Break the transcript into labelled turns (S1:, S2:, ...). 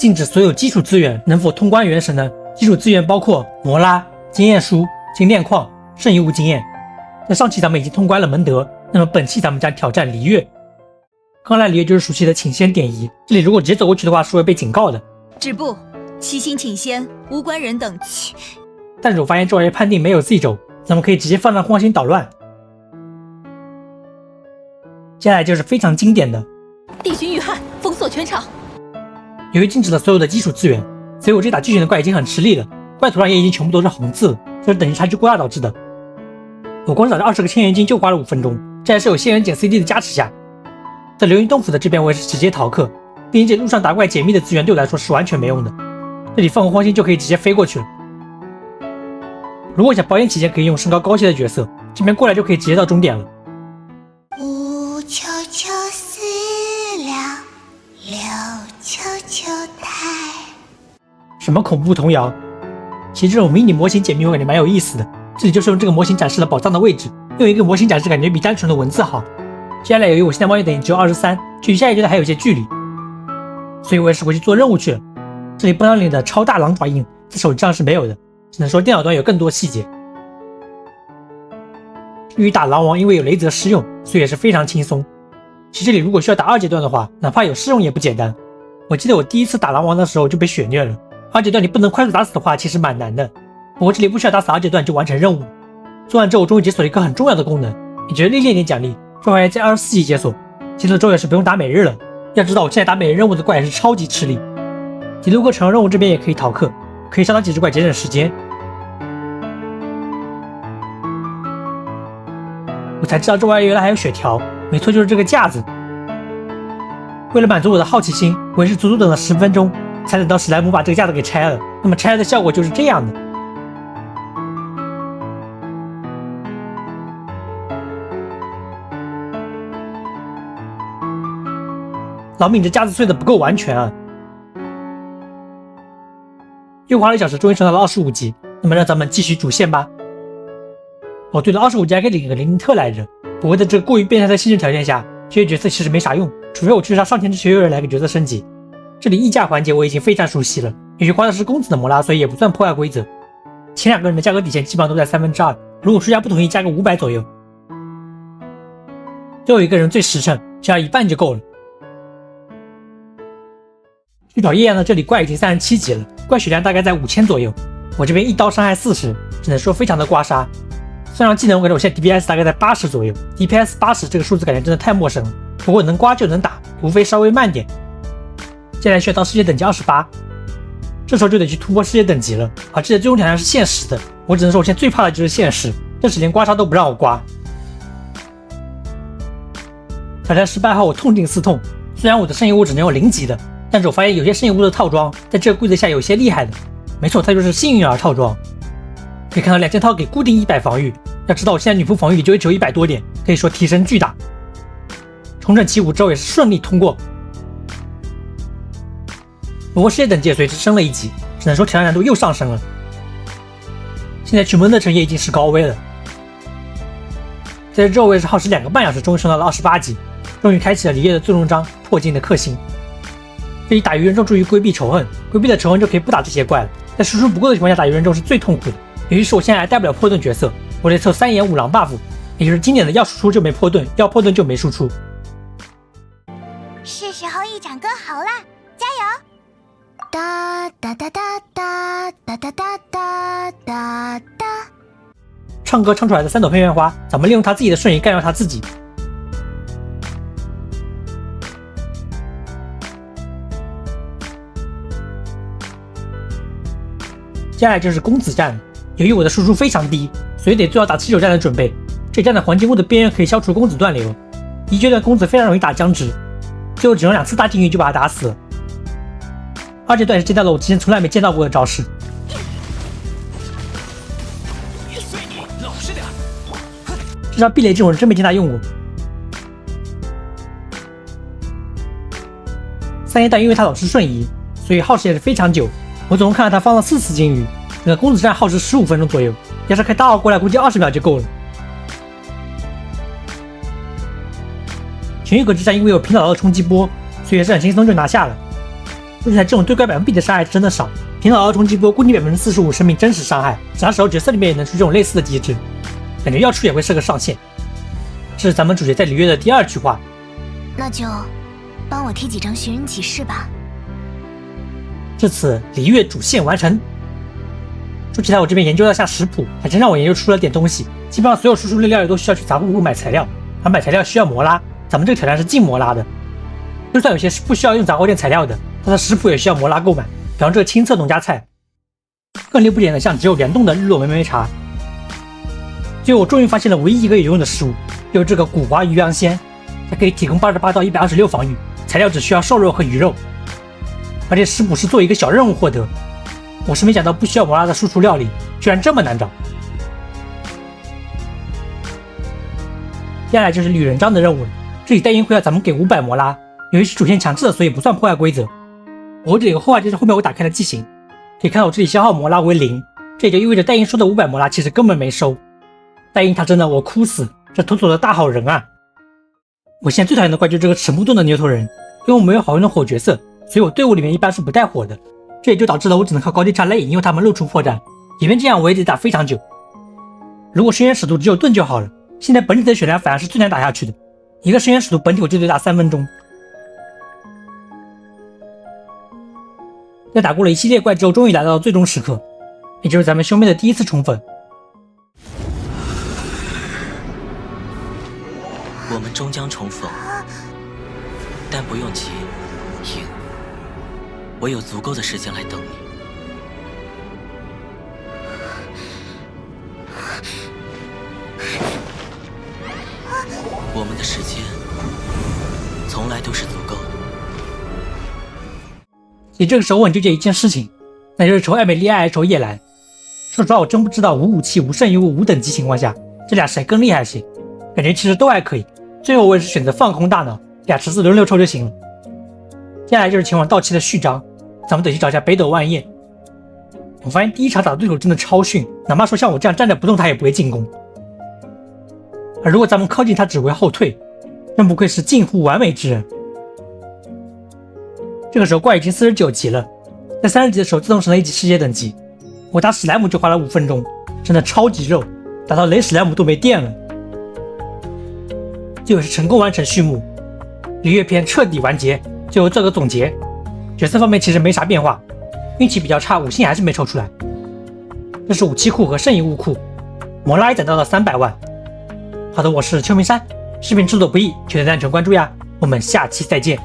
S1: 禁止所有基础资源能否通关原神呢？基础资源包括摩拉、经验书、精炼矿、圣遗物经验。在上期咱们已经通关了蒙德，那么本期咱们将挑战璃月。刚来璃月就是熟悉的请先点移，这里如果直接走过去的话是会被警告的。
S2: 止步，七星请仙，无关人等。
S1: 但是我发现这玩意判定没有 Z 轴，咱们可以直接放上荒星捣乱。接下来就是非常经典的
S2: 地巡御汉，封锁全场。
S1: 由于禁止了所有的基础资源，所以我这打巨型的怪已经很吃力了，怪图上也已经全部都是红字了，这是等级差距过大导致的。我光是打这20个千元金就花了5分钟，这还是有仙人减 CD 的加持下。在流云洞府的这边我也是直接逃课，毕竟这路上打怪解密的资源对我来说是完全没用的，这里放个荒星就可以直接飞过去了。如果想保险起见，可以用身高高些的角色，这边过来就可以直接到终点了。
S3: 无求求思量，六求求太。
S1: 什么恐怖童谣？其实这种迷你模型解密我感觉蛮有意思的，这里就是用这个模型展示了宝藏的位置，用一个模型展示感觉比单纯的文字好。接下来由于我现在冒险等级只有23，距离下一阶段还有一些距离，所以我也是回去做任务去了。这里崩狼岭的超大狼爪印在手机上是没有的，只能说电脑端有更多细节。至于打狼王，因为有雷泽施用，所以也是非常轻松。其实这里如果需要打2阶段的话，哪怕有施用也不简单。我记得我第一次打狼王的时候就被血虐了，2阶段你不能快速打死的话其实蛮难的。不过这里不需要打死2阶段就完成任务。做完之后我终于解锁了一个很重要的功能，也就是历练点奖励，这玩意在24级解锁，解锁之后也是不用打每日了。要知道我现在打每日任务的怪也是超级吃力。迪卢克城任务这边也可以逃课，可以杀到几只怪节省时间。我才知道这玩意原来还有血条，没错，就是这个架子。为了满足我的好奇心，我也是足足等了10分钟，才等到史莱姆把这个架子给拆了。那么拆的效果就是这样的。老米这架子碎的不够完全啊！又花了1小时，终于升到了25级。那么让咱们继续主线吧。哦，对了，25级还可以领个灵灵特来着。不过在这个过于变态的限制条件下，这些角色其实没啥用，除非我去杀上天之学有人来个角色升级。这里溢价环节我已经非常熟悉了，由于花的是公子的摩拉，所以也不算破坏规则。前2个人的价格底线基本上都在2/3，如果输家不同意加个500左右。最后一个人最实诚，只要1半就够了。去找叶阳的这里怪已经37级了，怪血量大概在5000左右。我这边一刀伤害40，只能说非常的刮痧。虽然技能我感觉我现在 DPS 大概在80左右 ，DPS 80这个数字感觉真的太陌生了。不过能刮就能打，无非稍微慢点。接下来需要到世界等级28，这时候就得去突破世界等级了。这里的最终挑战是限时的，我只能说我现在最怕的就是限时，这时连刮痧都不让我刮。挑战失败后我痛定思痛，虽然我的圣遗物只能有0级的，但是我发现有些圣遗物的套装在这个规则下有些厉害的。没错，它就是幸运儿套装。可以看到2件套给固定100防御，要知道我现在女仆防御就只有100多点，可以说提升巨大。重整旗鼓之后也是顺利通过。不过世界等级也随之升了1级，只能说挑战难度又上升了。现在去蒙德城也已经是高危了。在这之后我也是耗时2个半小时，终于升到了28级，终于开启了璃月的最终章破镜的克星。这里打鱼人众助于规避仇恨，规避了仇恨就可以不打这些怪了。在输出不够的情况下打鱼人众是最痛苦的。由于是我现在还带不了破盾角色，我得凑3眼5狼 buff， 也就是经典的要输出就没破盾，要破盾就没输出。
S3: 是时候一展歌喉啦，加油！哒哒哒哒哒哒哒哒哒哒哒。
S1: 唱歌唱出来的3朵片片花，咱们利用他自己的瞬移干掉他自己。接下来就是公子战，由于我的输出非常低，所以得做好打起手战的准备。这站的黄金屋的边缘可以消除公子断流，1阶段公子非常容易打僵直，最后只用2次大禁欲就把他打死了。2阶段也是见到了我之前从来没见到过的招式。这招避雷阵我真没见他用过。3阶段因为他老是瞬移，所以耗时也是非常久。我总共看到他放了4次禁欲，整个公子战耗时15分钟左右，要是开大号过来估计20秒就够了。全域格之战因为有平倒的冲击波，所以也是很轻松就拿下了。说起来，这种对怪100%的伤害真的少，平常儿童击波固定45%生命真实伤害，啥时候角色里面也能出这种类似的机制，感觉要出也会是个上限。这是咱们主角在璃月的第2句话，
S3: 那就帮我贴几张寻人启事吧。
S1: 至此璃月主线完成。说起来，我这边研究了下食谱，还真让我研究出了点东西。基本上所有输出类料理都需要去杂货铺买材料，而买材料需要摩拉，咱们这个挑战是禁摩拉的。就算有些是不需要用杂货店材料的，它的食谱也需要摩拉购买，比方这个青色农家菜。更离谱点的像只有凉冻的日落梅梅茶。最后我终于发现了唯一一个有用的食物，就是这个古华鱼羊鲜，它可以提供88到126防御，材料只需要瘦肉和鱼肉，而且食谱是做一个小任务获得。我是没想到不需要摩拉的输出料理居然这么难找。接下来就是旅人章的任务了，这里代因会要咱们给500摩拉，由于是主线强制的，所以不算破坏规则。我这里有个后话，就是后面我打开了记型，可以看到我这里消耗摩拉为0，这也就意味着代因说的500摩拉其实根本没收。代因他真的我哭死，这妥妥的大好人啊！我现在最讨厌的怪就是这个齿木盾的牛头人，因为我没有好用的火角色，所以我队伍里面一般是不带火的。这也就导致了我只能靠高低差来引诱他们露出破绽，即便这样我也得打非常久。如果深渊使徒只有盾就好了，现在本体的血量反而是最难打下去的，一个深渊使徒本体我就得打3分钟。在打过了一系列怪之后，终于来到了最终时刻，也就是咱们兄妹的第一次宠粉。
S4: 我们终将重逢，但不用急，影，我有足够的时间来等你。我们的时间从来都是足够的。
S1: 所以这个时候我很纠结一件事情，那就是仇艾美莉亚还是仇叶兰。说实话，我真不知道无武器、无圣遗物、无等级情况下，这俩谁更厉害些？感觉其实都还可以。最后我也是选择放空大脑，俩池子轮流抽就行了。接下来就是前往到期的序章，咱们得去找一下北斗万叶。我发现第一场打的对手真的超逊，哪怕说像我这样站着不动，他也不会进攻。而如果咱们靠近他，只会后退，真不愧是近乎完美之人。这个时候怪已经49级了，在30级的时候自动升了1级世界等级。我打史莱姆就花了5分钟，真的超级肉，打到雷史莱姆都没电了。最后是成功完成序幕，璃月篇彻底完结。最后做个总结，角色方面其实没啥变化，运气比较差，5星还是没抽出来。这是武器库和圣遗物库，摩拉也攒到了300万。好的，我是秋名山，视频制作不易，求点赞、求关注呀，我们下期再见。